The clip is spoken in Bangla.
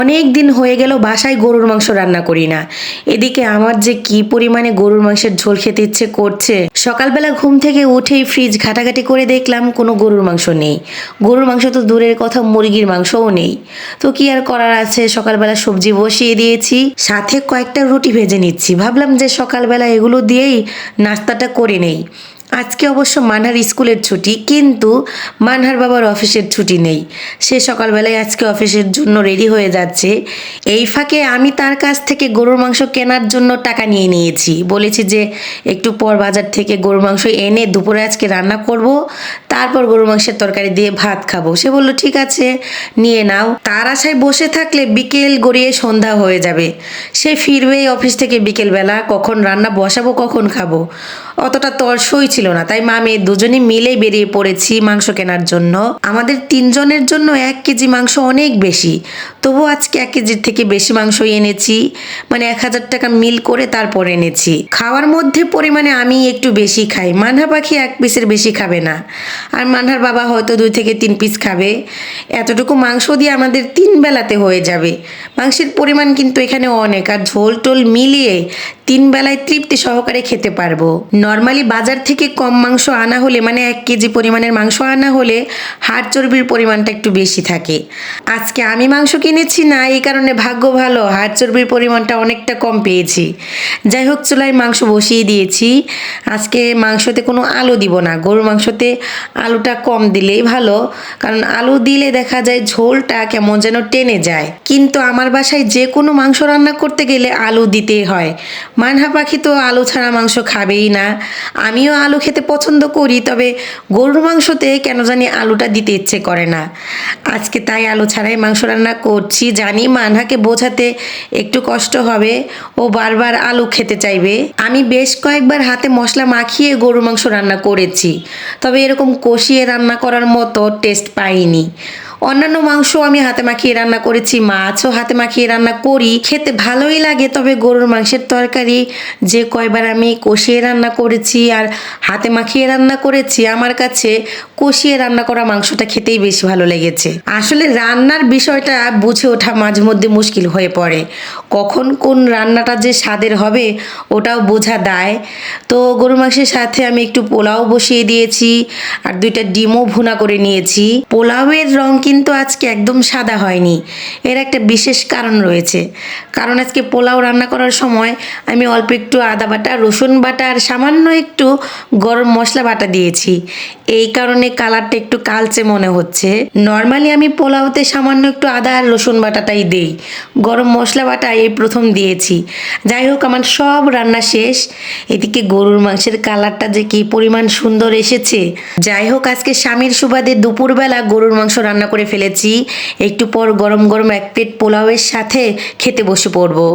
অনেক দিন হয়ে গেল বাসায় গরুর মাংস রান্না করি না। এদিকে আমার যে কি পরিমাণে গরুর মাংসের ঝোল খেতে ইচ্ছে করছে। সকালবেলা ঘুম থেকে উঠেই ফ্রিজ ঘাটাঘাটি করে দেখলাম কোনো গরুর মাংস নেই। গরুর মাংস তো দূরের কথা, মুরগির মাংসও নেই। তো কি আর করার আছে, সকালবেলা সবজি বসিয়ে দিয়েছি, সাথে কয়েকটা রুটি ভেজে নিচ্ছি। ভাবলাম যে সকালবেলা এগুলো দিয়েই নাস্তাটা করে নেই। আজকে অবশ্য মানহার স্কুলের ছুটি, কিন্তু মানহার বাবার অফিসের ছুটি নেই। সে সকালবেলায় আজকে অফিসের জন্য রেডি হয়ে যাচ্ছে। এই ফাঁকে আমি তার কাছ থেকে গরুর মাংস কেনার জন্য টাকা নিয়ে নিয়েছি। বলেছি যে একটু পর বাজার থেকে গরুর মাংস এনে দুপুরে আজকে রান্না করব, তারপর গরুর মাংসের তরকারি দিয়ে ভাত খাবো। সে বলল ঠিক আছে, নিয়ে নাও। তার আশায় বসে থাকলে বিকেল গড়িয়ে সন্ধ্যা হয়ে যাবে। সে ফিরবে অফিস থেকে বিকেলবেলা, কখন রান্না বসাবো কখন খাবো অতটা তর্সই ছিল না। তাই মা মেয়ে দুজনে মিলে বেরিয়ে পড়েছি মাংস কেনার জন্য। আমাদের তিনজনের জন্য 1 কেজি মাংস অনেক বেশি, তবু আজকে 1 কেজির থেকে বেশি মাংসই এনেছি। মানে 1000 টাকা মিল করে তারপর এনেছি। খাওয়ার মধ্যে পরিমাণে আমি একটু বেশি খাই, মানহা পাখি 1 পিসের বেশি খাবে না, আর মানহার বাবা হয়তো 2 থেকে 3 পিস খাবে। এতটুকু মাংস দিয়ে আমাদের 3 বেলাতে হয়ে যাবে। মাংসের পরিমাণ কিন্তু এখানে অনেক, আর ঝোল টোল মিলিয়ে 3 বেলায় তৃপ্তি সহকারে খেতে পারবো। নর্মালি বাজার থেকে কম মাংস আনা হলে, মানে 1 কেজি পরিমাণের মাংস আনা হলে হাড় চর্বির পরিমাণটা একটু বেশি থাকে। আজকে আমি মাংস কিনেছি না, এই কারণে ভাগ্য ভালো, হাড় চর্বির পরিমাণটা অনেকটা কম পেয়েছি। যাই হোক, চুলায় মাংস বসিয়ে দিয়েছি। আজকে মাংসতে কোনো আলু দিব না, গরুর মাংসতে আলুটা কম দিলেই ভালো, কারণ আলু দিলে দেখা যায় ঝোলটা কেমন যেন টেনে যায়। কিন্তু আমার বাসায় যে কোনো মাংস রান্না করতে গেলে আলু দিতেই হয়। মানহা পাখি তো আলু ছাড়া মাংস খাবেই না। আমিও আলু খেতে পছন্দ করি, তবে গরুর মাংসতে কেন জানি আলুটা দিতে ইচ্ছে করে না। আজকে তাই আলু ছাড়াই মাংস রান্না করছি। জানি মানহাকে বোঝাতে একটু কষ্ট হবে, ও বারবার আলু খেতে চাইবে। আমি বেশ কয়েকবার হাতে মশলা মাখিয়ে গরুর মাংস রান্না করেছি, তবে এরকম কষিয়ে রান্না করার মতো টেস্ট পাইনি। অন্যান্য মাংস আমি হাতে মাখিয়ে রান্না করেছি, মাছও হাতে মাখিয়ে রান্না করি, খেতে ভালোই লাগে। তবে গরুর মাংসের তরকারি যে কয়বার আমি কষিয়ে রান্না করেছি আর হাতে মাখিয়ে রান্না করেছি, আমার কাছে কষিয়ে রান্না করা মাংসটা খেতেই বেশি ভালো লেগেছে। আসলে রান্নার বিষয়টা বুঝে ওঠা মাঝে মধ্যে মুশকিল হয়ে পড়ে, কখন কোন রান্নাটা যে স্বাদের হবে ওটাও বোঝা দায়। তো গরুর মাংসের সাথে আমি একটু পোলাও বসিয়ে দিয়েছি, আর 2টা ডিমও ভুনা করে নিয়েছি। পোলাওয়ের রং কিন্তু আজকে একদম সাদা হয়নি, এর একটা বিশেষ কারণ রয়েছে। কারণ আজকে পোলাও রান্না করার সময় আমি অল্প একটু আদা বাটা, রসুন বাটা আর সামান্য একটু গরম মশলা বাটা দিয়েছি। এই কারণে কালারটা একটু কালচে মনে হচ্ছে। নর্মালি আমি পোলাওতে সামান্য একটু আদা আর রসুন বাটাটাই দেই, গরম মশলা বাটা এই প্রথম দিয়েছি। যাই হোক, আমার সব রান্না শেষ। এদিকে গরুর মাংসের কালারটা যে কি পরিমাণ সুন্দর এসেছে। যাই হোক, আজকে স্বামীর সুবাদে দুপুরবেলা গরুর মাংস রান্না করে ফেলেছি। একটু পর গরম গরম 1 প্লেট পোলাওয়ের সাথে খেতে বসে পড়বো।